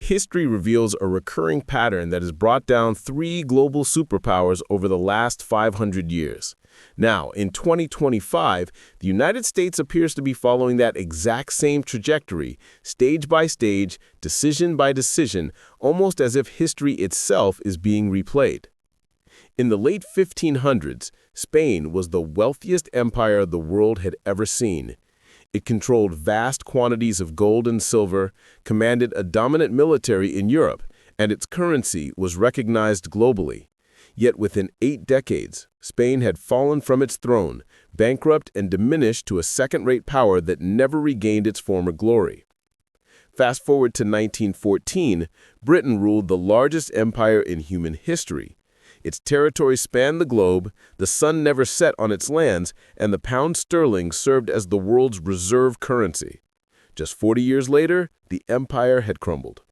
history reveals a recurring pattern that has brought down three global superpowers over the last 500 years. Now, in 2025, the United States appears to be following that exact same trajectory, stage by stage, decision by decision, almost as if history itself is being replayed. In the late 1500s, Spain was the wealthiest empire the world had ever seen. It controlled vast quantities of gold and silver, commanded a dominant military in Europe, and its currency was recognized globally. Yet within 8 decades, Spain had fallen from its throne, bankrupt and diminished to a second-rate power that never regained its former glory. Fast forward to 1914, Britain ruled the largest empire in human history. Its territory spanned the globe, the sun never set on its lands, and the pound sterling served as the world's reserve currency. Just 40 years later, the empire had crumbled.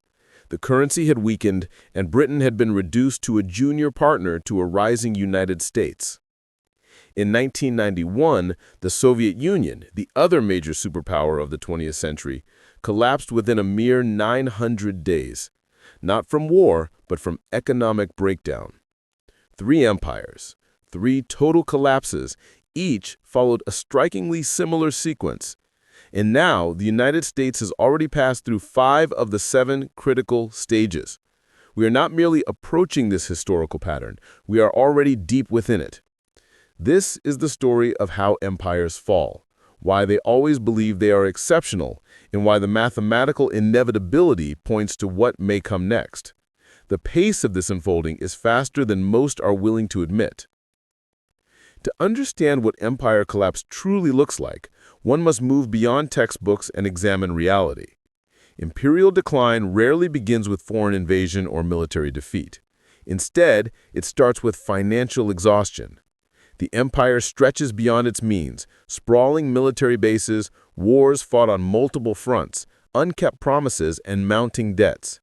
The currency had weakened, and Britain had been reduced to a junior partner to a rising United States. In 1991, the Soviet Union, the other major superpower of the 20th century, collapsed within a mere 900 days. Not from war, but from economic breakdown. 3 empires, 3 total collapses, each followed a strikingly similar sequence. And now, the United States has already passed through 5 of the 7 critical stages. We are not merely approaching this historical pattern, we are already deep within it. This is the story of how empires fall, why they always believe they are exceptional, and why the mathematical inevitability points to what may come next. The pace of this unfolding is faster than most are willing to admit. To understand what empire collapse truly looks like, one must move beyond textbooks and examine reality. Imperial decline rarely begins with foreign invasion or military defeat. Instead, it starts with financial exhaustion. The empire stretches beyond its means, sprawling military bases, wars fought on multiple fronts, unkept promises, and mounting debts.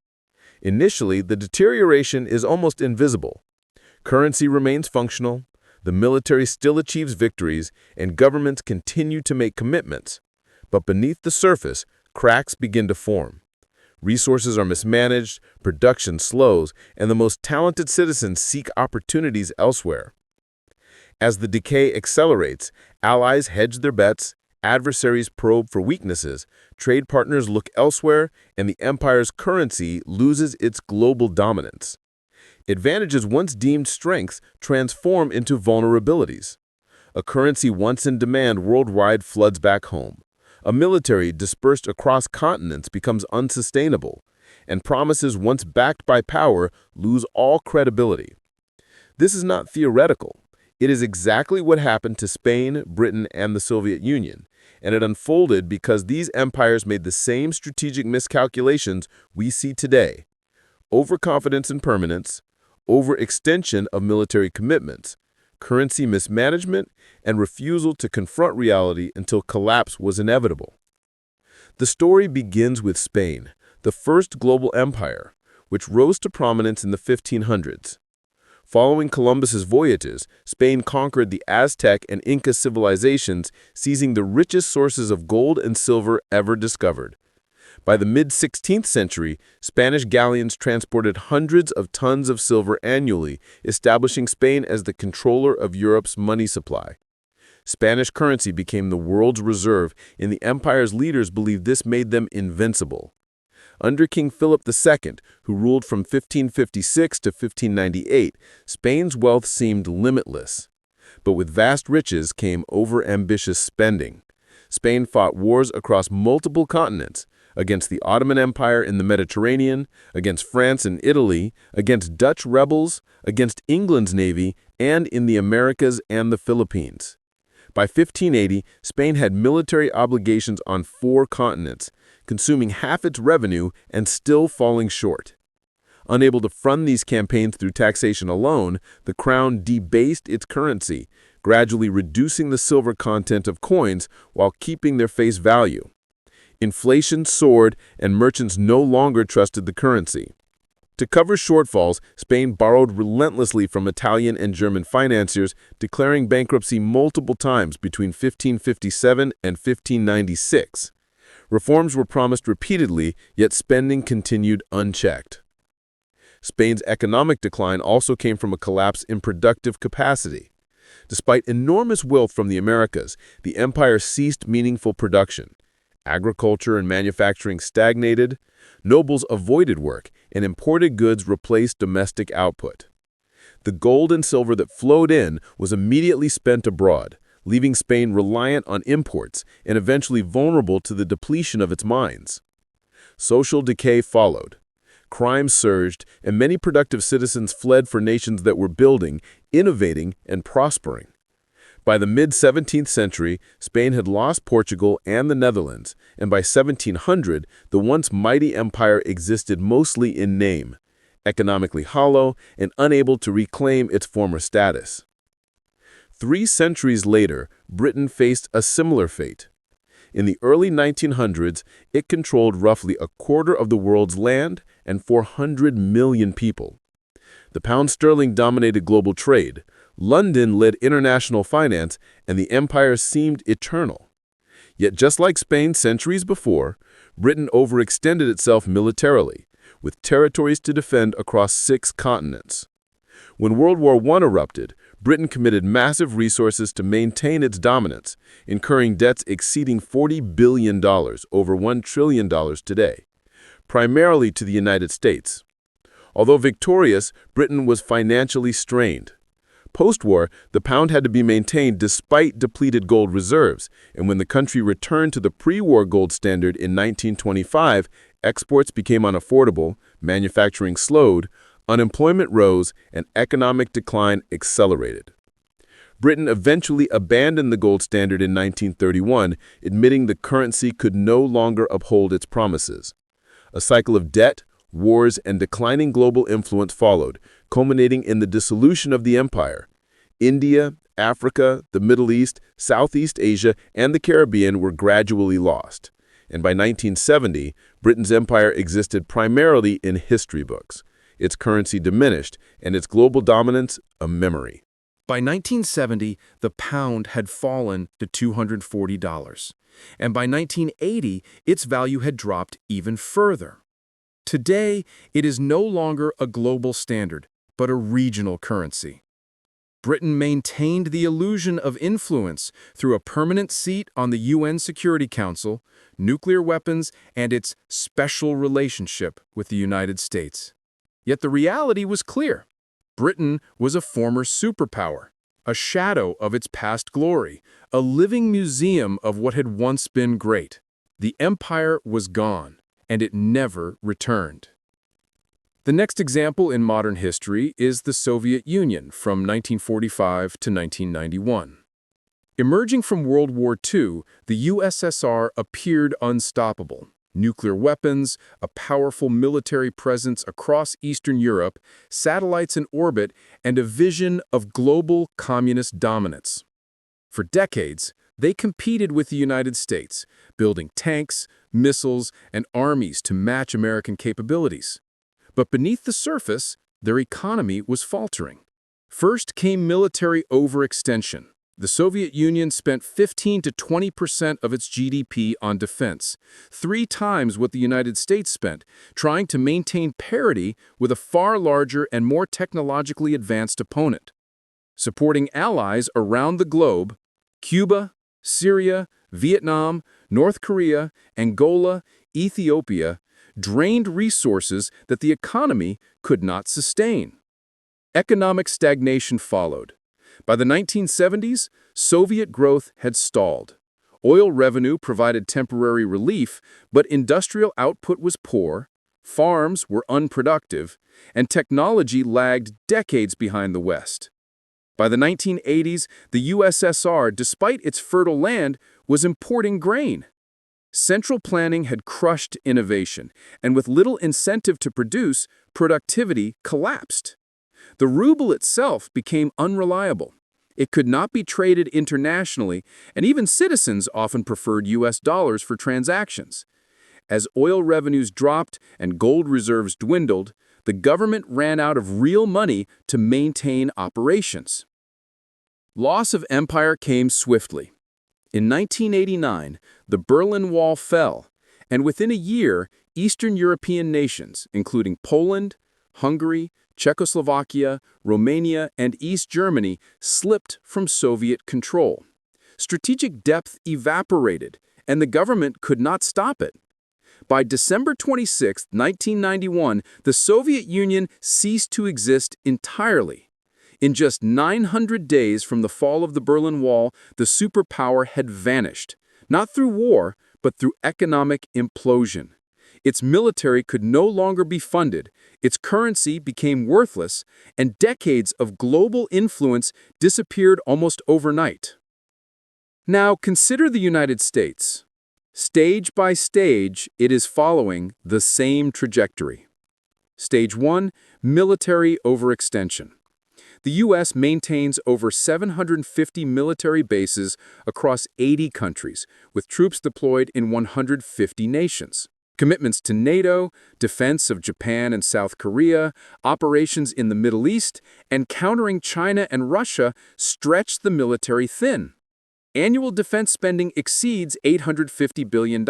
Initially, the deterioration is almost invisible. Currency remains functional, the military still achieves victories, and governments continue to make commitments. But beneath the surface, cracks begin to form. Resources are mismanaged, production slows, and the most talented citizens seek opportunities elsewhere. As the decay accelerates, allies hedge their bets, adversaries probe for weaknesses, trade partners look elsewhere, and the empire's currency loses its global dominance. Advantages once deemed strengths transform into vulnerabilities. A currency once in demand worldwide floods back home. A military dispersed across continents becomes unsustainable, and promises once backed by power lose all credibility. This is not theoretical. It is exactly what happened to Spain, Britain, and the Soviet Union, and it unfolded because these empires made the same strategic miscalculations we see today. Overconfidence in permanence, overextension of military commitments, currency mismanagement, and refusal to confront reality until collapse was inevitable. The story begins with Spain, the first global empire, which rose to prominence in the 1500s. Following Columbus's voyages, Spain conquered the Aztec and Inca civilizations, seizing the richest sources of gold and silver ever discovered. By the mid-16th century, Spanish galleons transported hundreds of tons of silver annually, establishing Spain as the controller of Europe's money supply. Spanish currency became the world's reserve, and the empire's leaders believed this made them invincible. Under King Philip II, who ruled from 1556 to 1598, Spain's wealth seemed limitless. But with vast riches came overambitious spending. Spain fought wars across multiple continents, against the Ottoman Empire in the Mediterranean, against France and Italy, against Dutch rebels, against England's navy, and in the Americas and the Philippines. By 1580, Spain had military obligations on 4 continents, consuming half its revenue and still falling short. Unable to fund these campaigns through taxation alone, the crown debased its currency, gradually reducing the silver content of coins while keeping their face value. Inflation soared, and merchants no longer trusted the currency. To cover shortfalls, Spain borrowed relentlessly from Italian and German financiers, declaring bankruptcy multiple times between 1557 and 1596. Reforms were promised repeatedly, yet spending continued unchecked. Spain's economic decline also came from a collapse in productive capacity. Despite enormous wealth from the Americas, the empire ceased meaningful production. Agriculture and manufacturing stagnated, nobles avoided work, and imported goods replaced domestic output. The gold and silver that flowed in was immediately spent abroad, leaving Spain reliant on imports and eventually vulnerable to the depletion of its mines. Social decay followed. Crime surged, and many productive citizens fled for nations that were building, innovating, and prospering. By the mid-17th century, Spain had lost Portugal and the Netherlands, and by 1700, the once mighty empire existed mostly in name, economically hollow and unable to reclaim its former status. 3 centuries later, Britain faced a similar fate. In the early 1900s, it controlled roughly a quarter of the world's land and 400 million people. The pound sterling dominated global trade, London led international finance, and the empire seemed eternal. Yet just like Spain centuries before, Britain overextended itself militarily, with territories to defend across 6 continents. When World War I erupted, Britain committed massive resources to maintain its dominance, incurring debts exceeding $40 billion, over $1 trillion today, primarily to the United States. Although victorious, Britain was financially strained. Post-war, the pound had to be maintained despite depleted gold reserves, and when the country returned to the pre-war gold standard in 1925, exports became unaffordable, manufacturing slowed, unemployment rose, and economic decline accelerated. Britain eventually abandoned the gold standard in 1931, admitting the currency could no longer uphold its promises. A cycle of debt, wars, and declining global influence followed, culminating in the dissolution of the empire. India, Africa, the Middle East, Southeast Asia, and the Caribbean were gradually lost. And by 1970, Britain's empire existed primarily in history books. Its currency diminished, and its global dominance a memory. By 1970, the pound had fallen to $240, and by 1980, its value had dropped even further. Today, it is no longer a global standard, but a regional currency. Britain maintained the illusion of influence through a permanent seat on the UN Security Council, nuclear weapons, and its special relationship with the United States. Yet the reality was clear. Britain was a former superpower, a shadow of its past glory, a living museum of what had once been great. The empire was gone, and it never returned. The next example in modern history is the Soviet Union from 1945 to 1991. Emerging from World War II, the USSR appeared unstoppable. Nuclear weapons, a powerful military presence across Eastern Europe, satellites in orbit, and a vision of global communist dominance. For decades, they competed with the United States, building tanks, missiles, and armies to match American capabilities. But beneath the surface, their economy was faltering. First came military overextension. The Soviet Union spent 15 to 20% of its GDP on defense, 3 times what the United States spent, trying to maintain parity with a far larger and more technologically advanced opponent. Supporting allies around the globe, Cuba, Syria, Vietnam, North Korea, Angola, Ethiopia, drained resources that the economy could not sustain. Economic stagnation followed. By the 1970s, Soviet growth had stalled. Oil revenue provided temporary relief, but industrial output was poor, farms were unproductive, and technology lagged decades behind the West. By the 1980s, the USSR, despite its fertile land, was importing grain. Central planning had crushed innovation, and with little incentive to produce, productivity collapsed. The ruble itself became unreliable. It could not be traded internationally, and even citizens often preferred US dollars for transactions. As oil revenues dropped and gold reserves dwindled, the government ran out of real money to maintain operations. Loss of empire came swiftly. In 1989, the Berlin Wall fell, And within a year, Eastern European nations, including Poland, Hungary, Czechoslovakia, Romania, and East Germany, slipped from Soviet control. Strategic depth evaporated, and the government could not stop it. By December 26, 1991, the Soviet Union ceased to exist entirely. In just 900 days from the fall of the Berlin Wall, the superpower had vanished, not through war, but through economic implosion. Its military could no longer be funded, its currency became worthless, and decades of global influence disappeared almost overnight. Now consider the United States. Stage by stage, it is following the same trajectory. Stage 1, military overextension. The U.S. maintains over 750 military bases across 80 countries, with troops deployed in 150 nations. Commitments to NATO, defense of Japan and South Korea, operations in the Middle East, and countering China and Russia stretch the military thin. Annual defense spending exceeds $850 billion,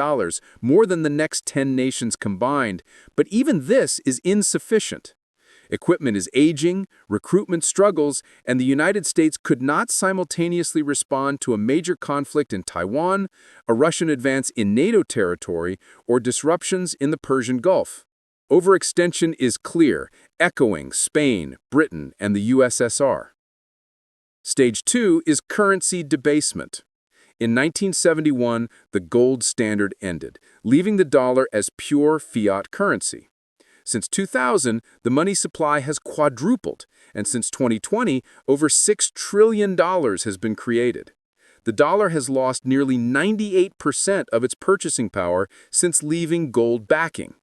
more than the next 10 nations combined, but even this is insufficient. Equipment is aging, recruitment struggles, and the United States could not simultaneously respond to a major conflict in Taiwan, a Russian advance in NATO territory, or disruptions in the Persian Gulf. Overextension is clear, echoing Spain, Britain, and the USSR. Stage 2 is currency debasement. In 1971, the gold standard ended, leaving the dollar as pure fiat currency. Since 2000, the money supply has quadrupled, and since 2020, over $6 trillion has been created. The dollar has lost nearly 98% of its purchasing power since leaving gold backing.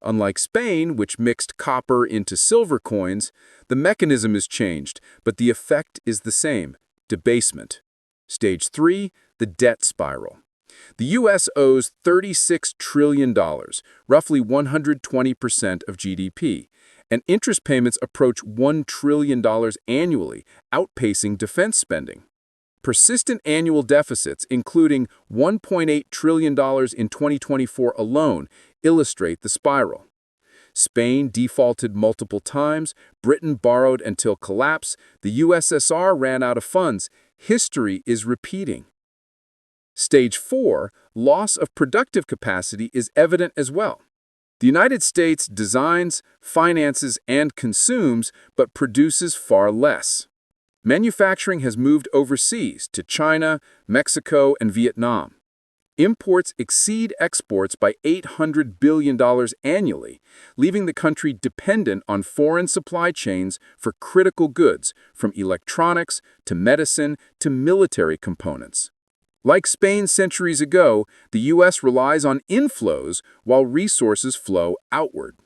Unlike Spain, which mixed copper into silver coins, the mechanism is changed, but the effect is the same: debasement. Stage 3, the debt spiral. The U.S. owes $36 trillion, roughly 120% of GDP, and interest payments approach $1 trillion annually, outpacing defense spending. Persistent annual deficits, including $1.8 trillion in 2024 alone, illustrate the spiral. Spain defaulted multiple times, Britain borrowed until collapse, the USSR ran out of funds. History is repeating. Stage 4, loss of productive capacity, is evident as well. The United States designs, finances, and consumes, but produces far less. Manufacturing has moved overseas to China, Mexico, and Vietnam. Imports exceed exports by $800 billion annually, leaving the country dependent on foreign supply chains for critical goods, from electronics to medicine to military components. Like Spain centuries ago, the U.S. relies on inflows while resources flow outward.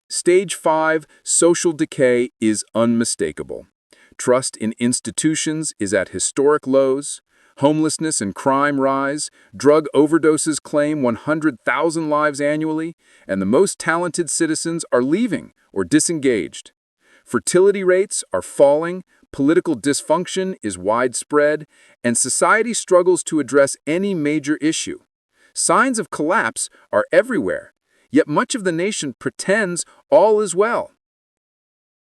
Stage 5, social decay, is unmistakable. Trust in institutions is at historic lows. Homelessness and crime rise. Drug overdoses claim 100,000 lives annually, and the most talented citizens are leaving or disengaged. Fertility rates are falling, political dysfunction is widespread, and society struggles to address any major issue. Signs of collapse are everywhere, yet much of the nation pretends all is well.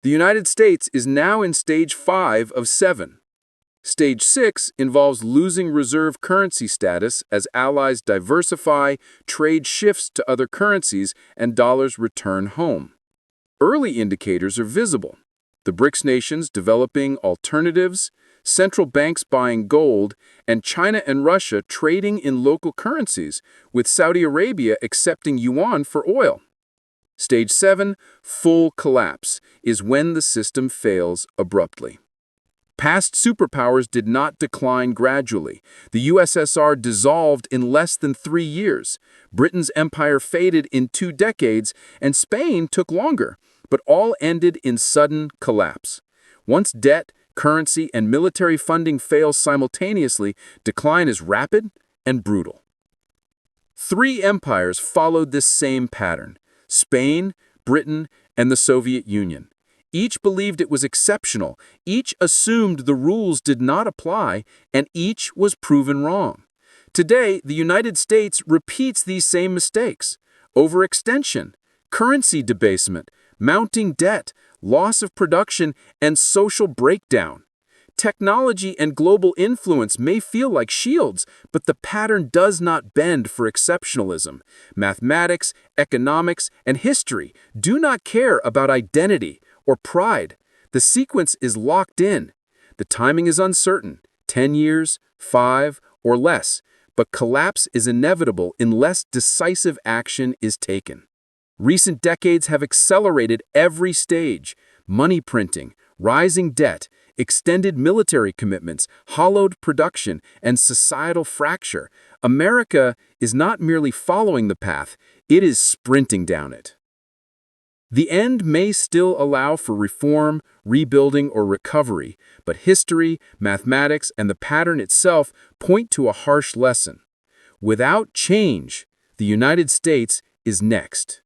The United States is now in stage 5 of 7. Stage 6 involves losing reserve currency status as allies diversify, trade shifts to other currencies, and dollars return home. Early indicators are visible. The BRICS nations developing alternatives, central banks buying gold, and China and Russia trading in local currencies, with Saudi Arabia accepting yuan for oil. Stage 7, full collapse, is when the system fails abruptly. Past superpowers did not decline gradually. The USSR dissolved in less than 3 years. Britain's empire faded in 2 decades, and Spain took longer, but all ended in sudden collapse. Once debt, currency, and military funding fail simultaneously, decline is rapid and brutal. 3 empires followed this same pattern: Spain, Britain, and the Soviet Union. Each believed it was exceptional, each assumed the rules did not apply, and each was proven wrong. Today, the United States repeats these same mistakes: overextension, currency debasement, mounting debt, loss of production, and social breakdown. Technology and global influence may feel like shields, but the pattern does not bend for exceptionalism. Mathematics, economics, and history do not care about identity or pride. The sequence is locked in. The timing is uncertain, 10 years, 5, or less, but collapse is inevitable unless decisive action is taken. Recent decades have accelerated every stage: money printing, rising debt, extended military commitments, hollowed production, and societal fracture. America is not merely following the path, it is sprinting down it. The end may still allow for reform, rebuilding, or recovery, but history, mathematics, and the pattern itself point to a harsh lesson. Without change, the United States is next.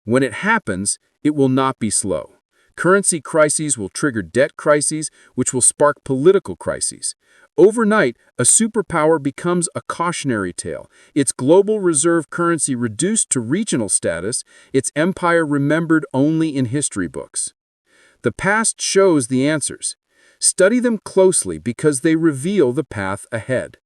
When it happens, it will not be slow. Currency crises will trigger debt crises, which will spark political crises. Overnight, a superpower becomes a cautionary tale. Its global reserve currency reduced to regional status, its empire remembered only in history books. The past shows the answers. Study them closely because they reveal the path ahead.